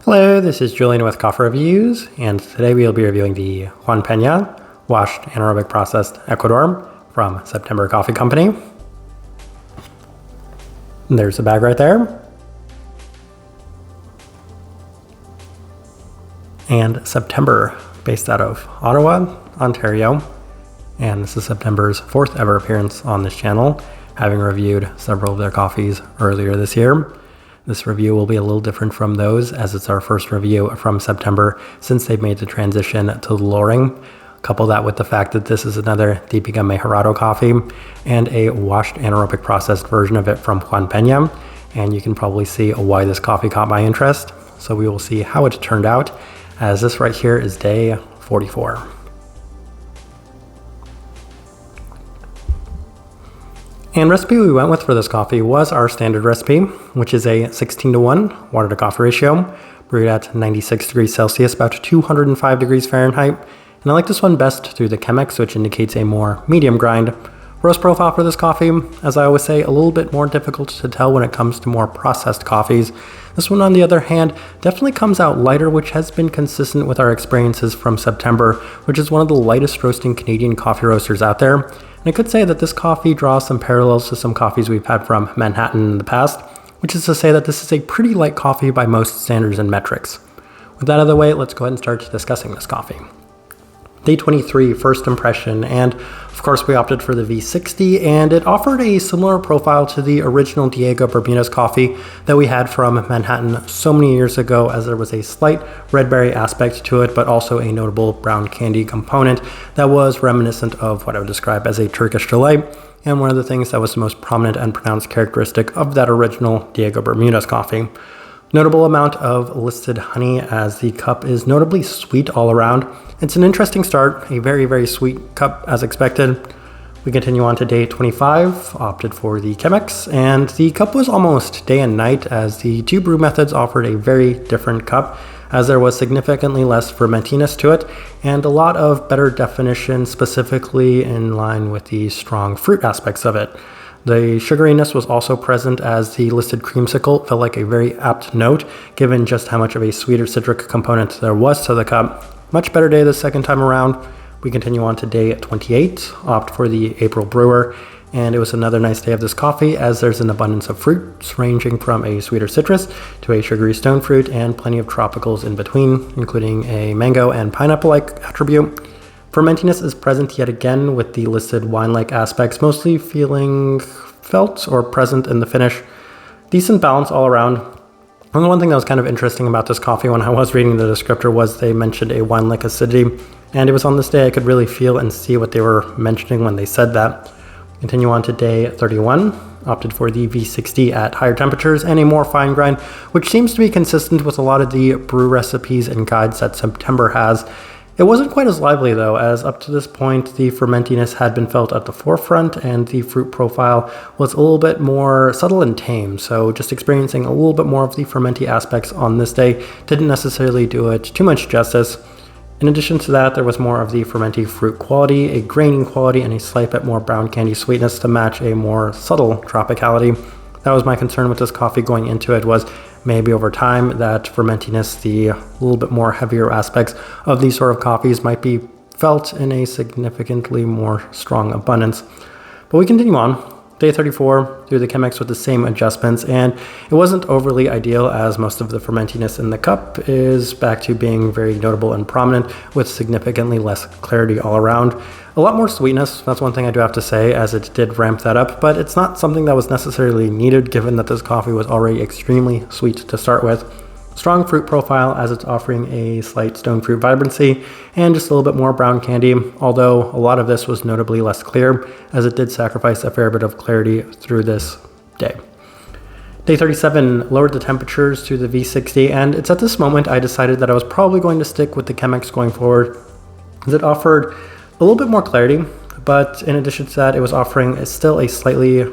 Hello, this is Julian with Coffee Reviews, and today we'll be reviewing the Juan Peña washed anaerobic processed Ecuador from September Coffee Company. And there's the bag right there. And September, based out of Ottawa, Ontario. And this is September's fourth ever appearance on this channel, having reviewed several of their coffees earlier this year. This review will be a little different from those, as it's our first review from September since they've made the transition to Loring. Couple that with the fact that this is another Típica Mejorado coffee and a washed anaerobic processed version of it from Juan Peña, and you can probably see why this coffee caught my interest. So we will see how it turned out, as this right here is day 44. And recipe we went with for this coffee was our standard recipe, which is a 16:1 water to coffee ratio, brewed at 96 degrees Celsius, about 205 degrees Fahrenheit. And I like this one best through the Chemex, which indicates a more medium grind. Roast profile for this coffee, as I always say, a little bit more difficult to tell when it comes to more processed coffees. This one, on the other hand, definitely comes out lighter, which has been consistent with our experiences from September, which is one of the lightest roasting Canadian coffee roasters out there. And I could say that this coffee draws some parallels to some coffees we've had from Manhattan in the past, which is to say that this is a pretty light coffee by most standards and metrics. With that out of the way, let's go ahead and start discussing this coffee. Day 23, first impression, and of course we opted for the V60, and it offered a similar profile to the original Diego Bermudez coffee that we had from Manhattan so many years ago, as there was a slight red berry aspect to it, but also a notable brown candy component that was reminiscent of what I would describe as a Turkish delight, and one of the things that was the most prominent and pronounced characteristic of that original Diego Bermudez coffee. Notable amount of listed honey, as the cup is notably sweet all around. It's an interesting start, a very, very sweet cup as expected. We continue on to day 25, opted for the Chemex, and the cup was almost day and night, as the two brew methods offered a very different cup, as there was significantly less fermentiness to it and a lot of better definition, specifically in line with the strong fruit aspects of it. The sugariness was also present, as the listed creamsicle felt like a very apt note, given just how much of a sweeter citric component there was to the cup. Much better day the second time around. We continue on to day 28, opt for the April brewer, and it was another nice day of this coffee, as there's an abundance of fruits ranging from a sweeter citrus to a sugary stone fruit and plenty of tropicals in between, including a mango and pineapple-like attribute. Fermentiness is present yet again, with the listed wine-like aspects mostly felt or present in the finish. Decent balance all around. And the one thing that was kind of interesting about this coffee when I was reading the descriptor was they mentioned a wine-like acidity, and it was on this day I could really feel and see what they were mentioning when they said that. Continue on to day 31, opted for the V60 at higher temperatures and a more fine grind, which seems to be consistent with a lot of the brew recipes and guides that September has. It wasn't quite as lively though, as up to this point the fermentiness had been felt at the forefront and the fruit profile was a little bit more subtle and tame, so just experiencing a little bit more of the fermenty aspects on this day didn't necessarily do it too much justice. In addition to that, there was more of the fermenty fruit quality, a graining quality, and a slight bit more brown candy sweetness to match a more subtle tropicality. That was my concern with this coffee going into it, was maybe over time that fermentiness, the little bit more heavier aspects of these sort of coffees might be felt in a significantly more strong abundance. But we continue on. Day 34 through the Chemex with the same adjustments, and it wasn't overly ideal, as most of the fermentiness in the cup is back to being very notable and prominent, with significantly less clarity all around. A lot more sweetness, that's one thing I do have to say, as it did ramp that up, but it's not something that was necessarily needed, given that this coffee was already extremely sweet to start with. Strong fruit profile, as it's offering a slight stone fruit vibrancy and just a little bit more brown candy, although a lot of this was notably less clear, as it did sacrifice a fair bit of clarity through this day. Day 37 lowered the temperatures to the V60, and it's at this moment I decided that I was probably going to stick with the Chemex going forward, as it offered a little bit more clarity, but in addition to that, it was offering still a slightly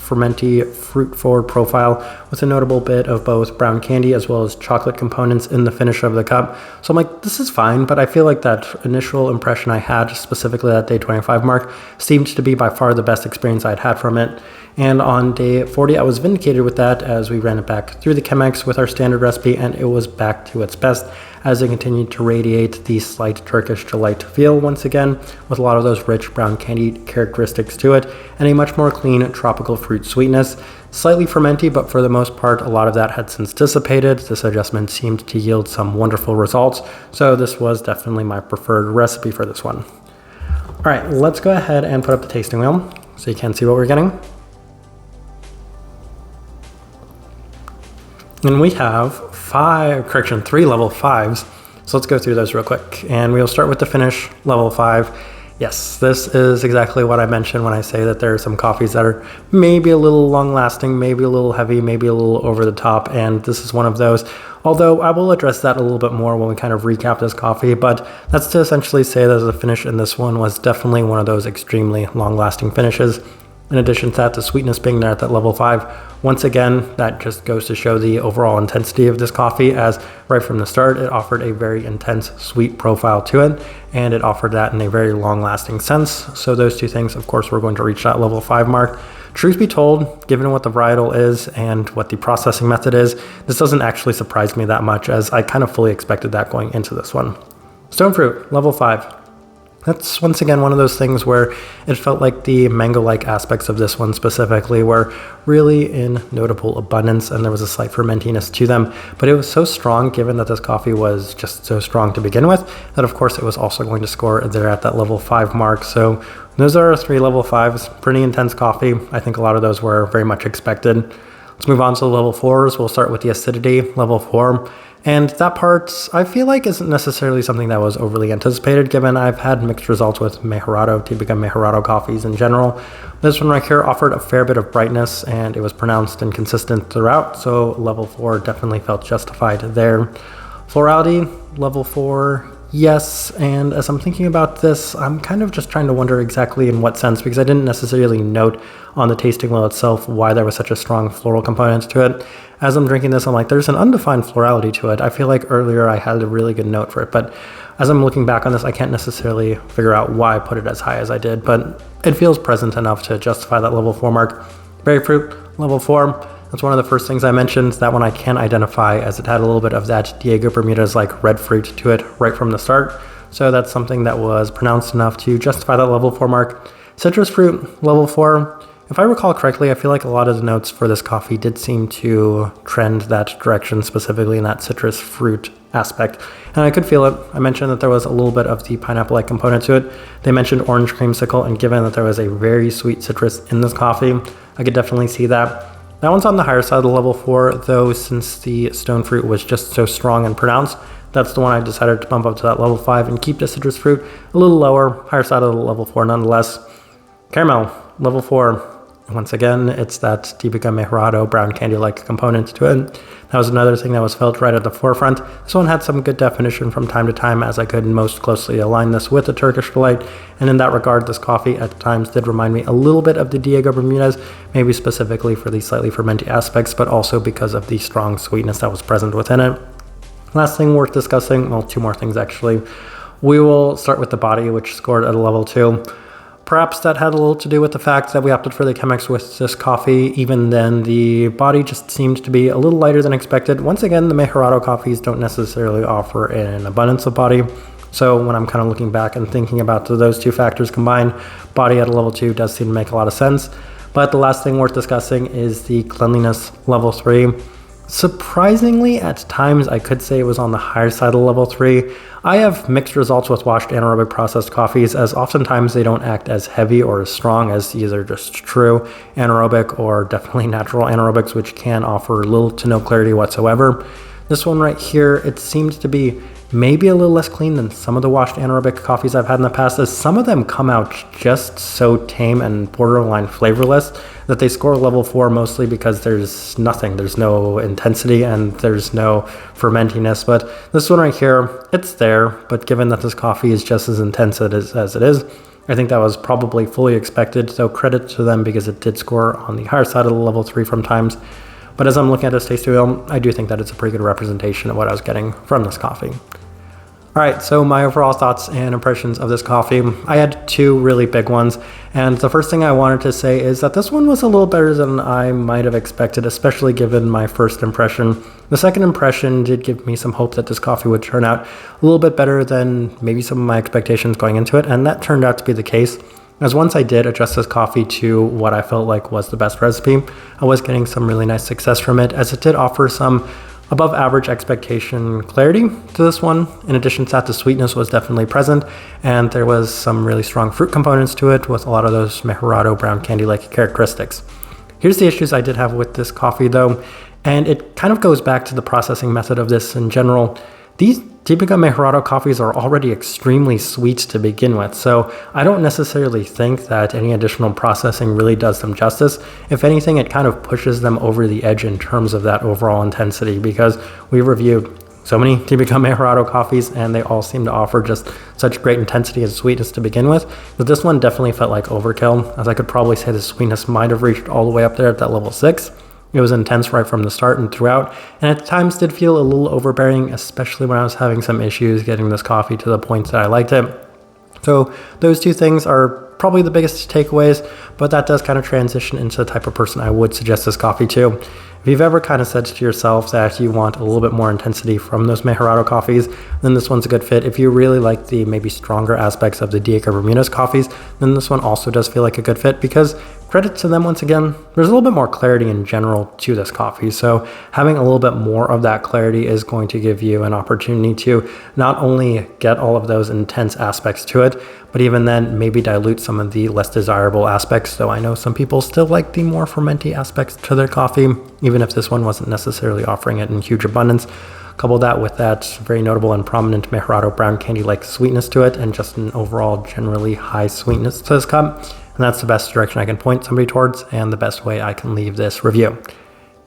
fermenty fruit forward profile with a notable bit of both brown candy as well as chocolate components in the finish of the cup. So I'm like, this is fine, but I feel like that initial impression I had, specifically that day 25 mark, seemed to be by far the best experience I'd had from it. And on day 40, I was vindicated with that as we ran it back through the Chemex with our standard recipe, and it was back to its best as it continued to radiate the slight Turkish delight feel once again, with a lot of those rich brown candy characteristics to it, and a much more clean tropical fruit sweetness. Slightly fermenty, but for the most part, a lot of that had since dissipated. This adjustment seemed to yield some wonderful results, so this was definitely my preferred recipe for this one. All right, let's go ahead and put up the tasting wheel so you can see what we're getting. And we have 3 level 5s. So let's go through those real quick. And we'll start with the finish, level 5. Yes, this is exactly what I mentioned when I say that there are some coffees that are maybe a little long lasting, maybe a little heavy, maybe a little over the top. And this is one of those. Although I will address that a little bit more when we kind of recap this coffee. But that's to essentially say that the finish in this one was definitely one of those extremely long lasting finishes. In addition to that, the sweetness being there at that level 5, once again, that just goes to show the overall intensity of this coffee, as right from the start, it offered a very intense sweet profile to it, and it offered that in a very long-lasting sense. So those two things, of course, we're going to reach that level 5 mark. Truth be told, given what the varietal is and what the processing method is, this doesn't actually surprise me that much, as I kind of fully expected that going into this one. Stone fruit, level 5. That's once again one of those things where it felt like the mango-like aspects of this one specifically were really in notable abundance, and there was a slight fermentiness to them, but it was so strong given that this coffee was just so strong to begin with that of course it was also going to score there at that level 5 mark. So those are our 3 level 5s, pretty intense coffee. I think a lot of those were very much expected. Let's move on to the level 4s. We'll start with the acidity, level 4. And that part, I feel like, isn't necessarily something that was overly anticipated, given I've had mixed results with Mejorado, Típica Mejorado coffees in general. This one right here offered a fair bit of brightness, and it was pronounced and consistent throughout, so level 4 definitely felt justified there. Florality, level 4, yes, and as I'm thinking about this, I'm kind of just trying to wonder exactly in what sense, because I didn't necessarily note on the tasting wheel itself why there was such a strong floral component to it. As I'm drinking this, I'm like, there's an undefined florality to it. I feel like earlier I had a really good note for it, but as I'm looking back on this, I can't necessarily figure out why I put it as high as I did, but it feels present enough to justify that level 4 mark. Berry fruit, level 4. That's one of the first things I mentioned. That one I can identify, as it had a little bit of that Diego Bermudez like red fruit to it right from the start. So that's something that was pronounced enough to justify that level 4 mark. Citrus fruit, level 4. If I recall correctly, I feel like a lot of the notes for this coffee did seem to trend that direction, specifically in that citrus fruit aspect. And I could feel it. I mentioned that there was a little bit of the pineapple-like component to it. They mentioned orange creamsicle, and given that there was a very sweet citrus in this coffee, I could definitely see that. That one's on the higher side of the level 4, though, since the stone fruit was just so strong and pronounced. That's the one I decided to bump up to that level 5 and keep the citrus fruit a little lower, higher side of the level 4 nonetheless. Caramel, level 4. Once again, it's that Típica Mejorado brown candy-like component to it. That was another thing that was felt right at the forefront. This one had some good definition from time to time, as I could most closely align this with the Turkish Delight. And in that regard, this coffee at times did remind me a little bit of the Diego Bermudez, maybe specifically for the slightly fermenty aspects, but also because of the strong sweetness that was present within it. Last thing worth discussing, well, 2 more things actually. We will start with the body, which scored at a level 2. Perhaps that had a little to do with the fact that we opted for the Chemex with this coffee. Even then, the body just seemed to be a little lighter than expected. Once again, the Mejorado coffees don't necessarily offer an abundance of body. So when I'm kind of looking back and thinking about those 2 factors combined, body at a level 2 does seem to make a lot of sense. But the last thing worth discussing is the cleanliness, level 3. Surprisingly, at times, I could say it was on the higher side of level 3. I have mixed results with washed anaerobic processed coffees, as oftentimes they don't act as heavy or as strong as either just true anaerobic or definitely natural anaerobics, which can offer little to no clarity whatsoever. This one right here, it seemed to be maybe a little less clean than some of the washed anaerobic coffees I've had in the past, as some of them come out just so tame and borderline flavorless that they score level 4 mostly because there's nothing. There's no intensity and there's no fermentiness. But this one right here, it's there, but given that this coffee is just as intense as it is, I think that was probably fully expected. So credit to them because it did score on the higher side of the level 3 from times. But as I'm looking at this tasting wheel, I do think that it's a pretty good representation of what I was getting from this coffee. All Alright, so my overall thoughts and impressions of this coffee. I had two really big ones, and the first thing I wanted to say is that this one was a little better than I might have expected, especially given my first impression. The second impression did give me some hope that this coffee would turn out a little bit better than maybe some of my expectations going into it, and that turned out to be the case. As once I did adjust this coffee to what I felt like was the best recipe, I was getting some really nice success from it, as it did offer some above average expectation clarity to this one. In addition to that, the sweetness was definitely present, and there was some really strong fruit components to it with a lot of those Mejorado brown candy-like characteristics. Here's the issues I did have with this coffee though, and it kind of goes back to the processing method of this in general. These Típica Mejorado coffees are already extremely sweet to begin with, so I don't necessarily think that any additional processing really does them justice. If anything, it kind of pushes them over the edge in terms of that overall intensity, because we reviewed so many Típica Mejorado coffees and they all seem to offer just such great intensity and sweetness to begin with, but this one definitely felt like overkill, as I could probably say the sweetness might have reached all the way up there at that level 6. It was intense right from the start and throughout, and at times did feel a little overbearing, especially when I was having some issues getting this coffee to the point that I liked it. So those two things are probably the biggest takeaways, but that does kind of transition into the type of person I would suggest this coffee to. If you've ever kind of said to yourself that you want a little bit more intensity from those Mejorado coffees, then this one's a good fit. If you really like the maybe stronger aspects of the Diego Bermudez coffees, then this one also does feel like a good fit, because credit to them once again, there's a little bit more clarity in general to this coffee. So having a little bit more of that clarity is going to give you an opportunity to not only get all of those intense aspects to it, but even then maybe dilute some of the less desirable aspects. Though I know some people still like the more fermenty aspects to their coffee, even if this one wasn't necessarily offering it in huge abundance. Couple that with that very notable and prominent Mejorado brown candy-like sweetness to it, and just an overall generally high sweetness to this cup. And that's the best direction I can point somebody towards, and the best way I can leave this review.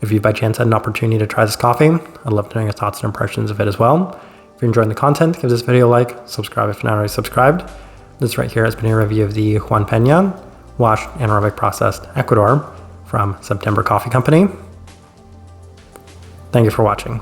If you by chance had an opportunity to try this coffee, I'd love to know your thoughts and impressions of it as well. If you're enjoying the content, give this video a like, subscribe if you're not already subscribed. This right here has been a review of the Juan Peña washed anaerobic processed Ecuador from September Coffee Company. Thank you for watching.